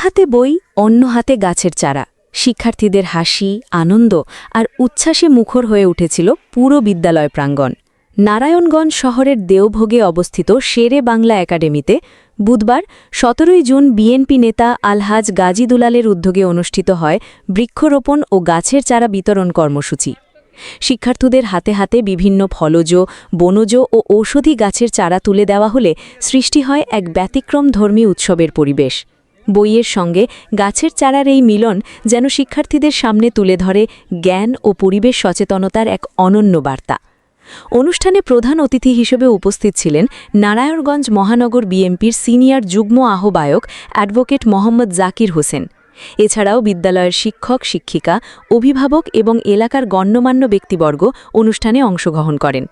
হাতে বই, অন্য হাতে গাছের চারা। শিক্ষার্থীদের হাসি, আনন্দ আর উচ্ছ্বাসে মুখর হয়ে উঠেছিল পুরো বিদ্যালয় প্রাঙ্গণ। নারায়ণগঞ্জ শহরের দেওভোগে অবস্থিত শেরে বাংলা একাডেমিতে বুধবার ১৭ জুন বিএনপি নেতা আলহাজ গাজী দুলালের উদ্যোগে অনুষ্ঠিত হয় বৃক্ষরোপণ ও গাছের চারা বিতরণ কর্মসূচি। শিক্ষার্থীদের হাতে হাতে বিভিন্ন ফলজ, বনজ ও ঔষধি গাছের চারা তুলে দেওয়া হলে সৃষ্টি হয় এক ব্যতিক্রমধর্মী উৎসবের পরিবেশ। বইয়ের সঙ্গে গাছের চারার এই মিলন যেন শিক্ষার্থীদের সামনে তুলে ধরে জ্ঞান ও পরিবেশ সচেতনতার এক অনন্য বার্তা। অনুষ্ঠানে প্রধান অতিথি হিসেবে উপস্থিত ছিলেন নারায়ণগঞ্জ মহানগর বিএনপির সিনিয়র যুগ্ম আহ্বায়ক অ্যাডভোকেট মোহাম্মদ জাকির হোসেন। এছাড়াও বিদ্যালয়ের শিক্ষক, শিক্ষিকা, অভিভাবক এবং এলাকার গণ্যমান্য ব্যক্তিবর্গ অনুষ্ঠানে অংশগ্রহণ করেন।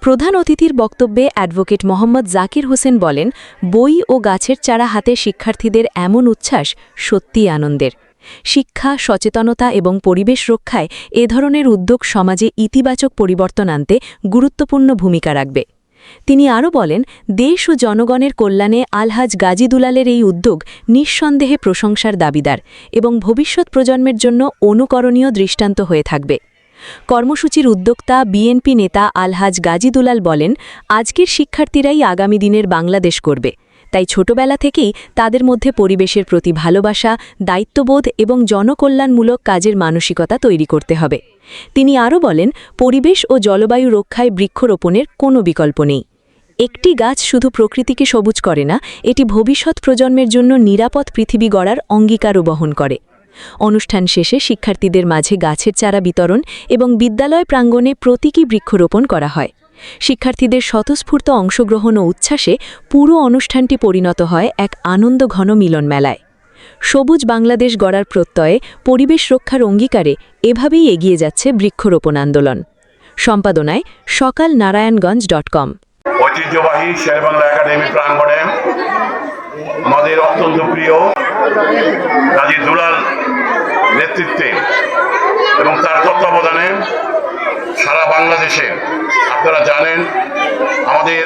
প্রধান অতিথির বক্তব্যে অ্যাডভোকেট মোহাম্মদ জাকির হোসেন বলেন, বই ও গাছের চারা হাতে শিক্ষার্থীদের এমন উচ্ছ্বাস সত্যিই আনন্দের। শিক্ষা, সচেতনতা এবং পরিবেশ রক্ষায় এ ধরনের উদ্যোগ সমাজে ইতিবাচক পরিবর্তন আনতে গুরুত্বপূর্ণ ভূমিকা রাখবে। তিনি আরও বলেন, দেশ ও জনগণের কল্যাণে আলহাজ গাজী দুলালের এই উদ্যোগ নিঃসন্দেহে প্রশংসার দাবিদার এবং ভবিষ্যৎ প্রজন্মের জন্য অনুকরণীয় দৃষ্টান্ত হয়ে থাকবে। কর্মসূচির উদ্যোক্তা বিএনপি নেতা আলহাজ গাজী দুলাল বলেন, আজকের শিক্ষার্থীরাই আগামী দিনের বাংলাদেশ করবে। তাই ছোটবেলা থেকেই তাদের মধ্যে পরিবেশের প্রতি ভালোবাসা, দায়িত্ববোধ এবং জনকল্যাণমূলক কাজের মানসিকতা তৈরি করতে হবে। তিনি আরও বলেন, পরিবেশ ও জলবায়ু রক্ষায় বৃক্ষরোপণের কোনো বিকল্প নেই। একটি গাছ শুধু প্রকৃতিকে সবুজ করে না, এটি ভবিষ্যৎ প্রজন্মের জন্য নিরাপদ পৃথিবী গড়ার অঙ্গীকারও বহন করে। অনুষ্ঠান শেষে শিক্ষার্থীদের মাঝে গাছের চারা বিতরণ এবং বিদ্যালয় প্রাঙ্গণে প্রতীকী বৃক্ষরোপণ করা হয়। শিক্ষার্থীদের স্বতঃস্ফূর্ত অংশগ্রহণ ও উচ্ছ্বাসে পুরো অনুষ্ঠানটি পরিণত হয় এক আনন্দঘন মিলন মেলায়। সবুজ বাংলাদেশ গড়ার প্রত্যয়ে পরিবেশ রক্ষার অঙ্গীকারে এভাবেই এগিয়ে যাচ্ছে বৃক্ষরোপণ আন্দোলন। সম্পাদনায় সকাল নারায়ণগঞ্জ.com। ঐতিহ্যবাহী শেরে বাংলা একাডেমি প্রাঙ্গণে আমাদের অত্যন্ত প্রিয় গাজী দুলাল নেতৃত্বে এবং তার তত্ত্বাবধানে সারা বাংলাদেশে আপনারা জানেন আমাদের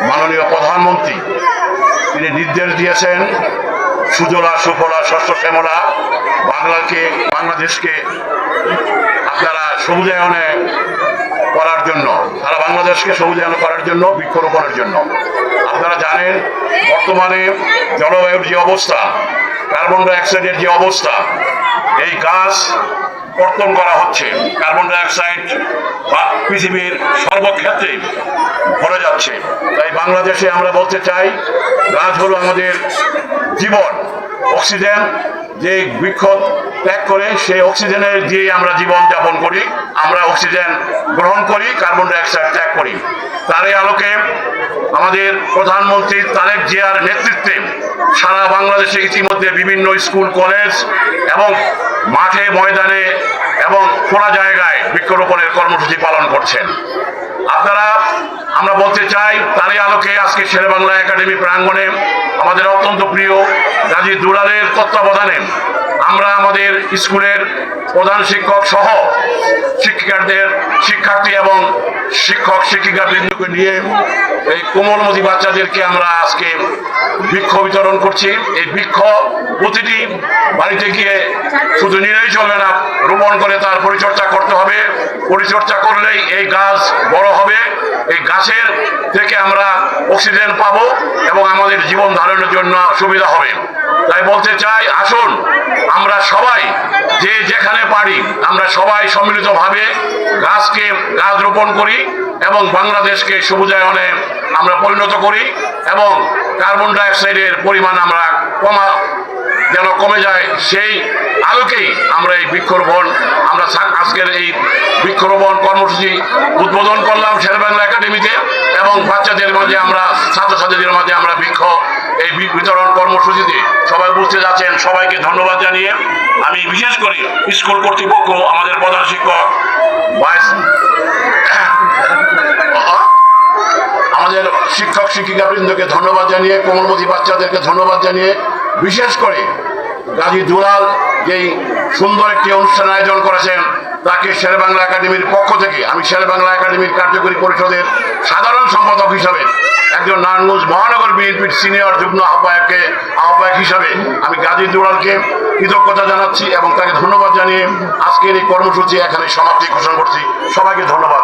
মাননীয় প্রধানমন্ত্রী তিনি নির্দেশ দিয়েছেন সুজলা সুফলা শস্য শ্যামলা বাংলাদেশকে আপনারা সবুজায়নে করার জন্য, সারা বাংলাদেশকে সবুজায়ন করার জন্য, বৃক্ষরোপণের জন্য। আপনারা জানেন বর্তমানে জলবায়ুর যে অবস্থা, কার্বন ডাইঅক্সাইডের যে অবস্থা, এই গাছ কর্তন করা হচ্ছে। কার্বন ডাইঅক্সাইড পৃথিবীর সর্বক্ষেত্রে ভরে যাচ্ছে। তাই বাংলাদেশে আমরা বলতে চাই, গাছ হলো আমাদের জীবন। অক্সিজেন যে বৃক্ষ ত্যাগ করে সেই অক্সিজেনের দিয়ে আমরা জীবন যাপন করি, আমরা অক্সিজেন গ্রহণ করি, কার্বন ডাইঅক্সাইড ত্যাগ করি। তারই আলোকে আমাদের প্রধানমন্ত্রী তারেক জিয়ার নেতৃত্বে সারা বাংলাদেশে ইতিমধ্যে বিভিন্ন স্কুল, কলেজ এবং মাঠে ময়দানে এবং খোলা জায়গায় বৃক্ষরোপণের কর্মসূচি পালন করছেন। আমরা বলতে চাই, তারই আলোকে আজকে শেরে বাংলা একাডেমি প্রাঙ্গণে আমাদের অত্যন্ত প্রিয় গাজী দুলালের তত্ত্বাবধানে আমরা আমাদের স্কুলের প্রধান শিক্ষক সহ শিক্ষার্থী এবং শিক্ষক শিক্ষিকাবৃন্দকে নিয়ে এই কোমলমতি বাচ্চাদেরকে আমরা আজকে বৃক্ষ বিতরণ করছি। এই বৃক্ষ প্রতিটি বাড়িতে গিয়ে শুধু নিলেই চলবে না, রোপণ করে তার পরিচর্যা করতে হবে। পরিচর্যা করলেই এই গাছ বড় হবে। এই গাছের থেকে আমরা অক্সিজেন পাবো এবং আমাদের জীবন ধারণের জন্য সুবিধা হবে। তাই বলতে চাই, আসুন আমরা সবাই যে যেখানে পারি আমরা সবাই সম্মিলিতভাবে গাছ রোপণ করি এবং বাংলাদেশকে সবুজায়নে আমরা পরিণত করি এবং কার্বন ডাইঅক্সাইডের পরিমাণ আমরা যেন কমে যায়, সেই আলোকেই আমরা এই বৃক্ষরোপণ আজকের এই বৃক্ষরোপণ কর্মসূচি উদ্বোধন করলাম শেরে বাংলা একাডেমিতে এবং বাচ্চাদের মাঝে আমরা, ছাত্রছাত্রীদের মাঝে আমরা এই বিতরণ কর্মসূচিতে সবাই বুঝতে যাচ্ছেন। সবাইকে ধন্যবাদ জানিয়ে আমি বিশেষ করে স্কুল কর্তৃপক্ষ, আমাদের প্রধান শিক্ষক, আমাদের শিক্ষক শিক্ষিকাবৃন্দকে ধন্যবাদ জানিয়ে, কোমলমতি বাচ্চাদেরকে ধন্যবাদ জানিয়ে, বিশেষ করে গাজী দুলাল যেই সুন্দর একটি অনুষ্ঠান আয়োজন করেছেন তাকে শেরে বাংলা একাডেমির পক্ষ থেকে আমি শেরে বাংলা একাডেমির কার্যকরী পরিষদের সাধারণ সম্পাদক হিসাবে একজন নারায়ণগঞ্জ মহানগর বিএনপির সিনিয়র যুগ্ম আহ্বায়ক হিসাবে আমি গাজী দুলালকে কৃতজ্ঞতা জানাচ্ছি এবং তাকে ধন্যবাদ জানিয়ে আজকের এই কর্মসূচি এখানে সমাপ্তি ঘোষণা করছি। সবাইকে ধন্যবাদ।